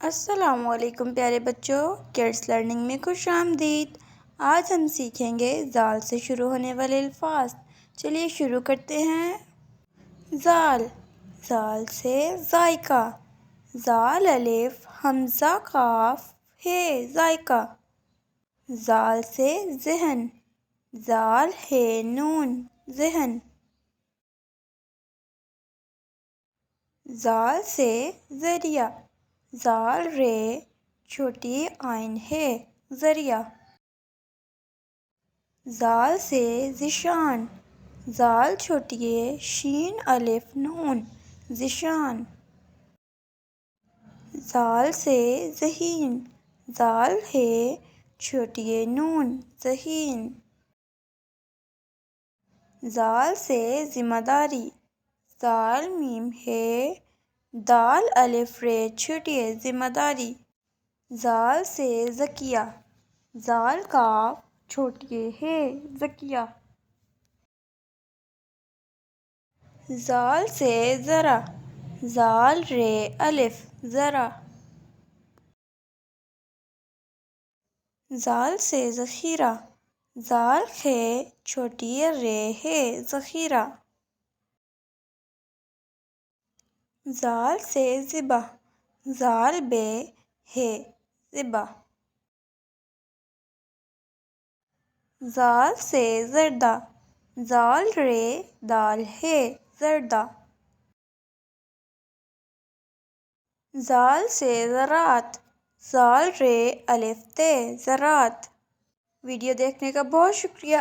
السلام علیکم پیارے بچوں، کیڈس لرننگ میں خوش آمدید۔ آج ہم سیکھیں گے زال سے شروع ہونے والے الفاظ۔ چلیے شروع کرتے ہیں۔ زال، زال سے ذائقہ، زال الف حمزہ قاف ہے ذائقہ۔ زال سے ذہن، زال ہے نون ذہن۔ زال سے ذریعہ، زال رے چھوٹی عین ہے ذریعہ۔ زال سے ذیشان، زال چھوٹی شین الف نون ذیشان۔ زال سے ذہین، زال ہے چھوٹی نون ذہین۔ زال سے ذمہ داری، زال میم ہے دال الف رے چھوٹی ذمہ داری۔ زال سے ذکیہ، زال کاف چھوٹی ہے ذکیہ۔ زال سے ذرا، زال رے الف ذرا۔ زال سے ذخیرہ، زال خے چھوٹی رے ہے ذخیرہ۔ زال سے ذبح، زال بے ہے ذبح۔ زال سے زردہ، زال رے دال ہے زردہ۔ زال سے زراعت، زال رے الف تے زراعت۔ ویڈیو دیکھنے کا بہت شکریہ۔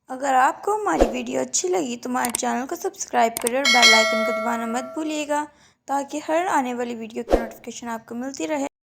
اگر آپ کو ہماری ویڈیو اچھی لگی تو ہمارے چینل کو سبسکرائب کریں اور بیل آئیکن کو دبانا مت بھولیے گا تاکہ ہر آنے والی ویڈیو کی نوٹیفیکیشن آپ کو ملتی رہے۔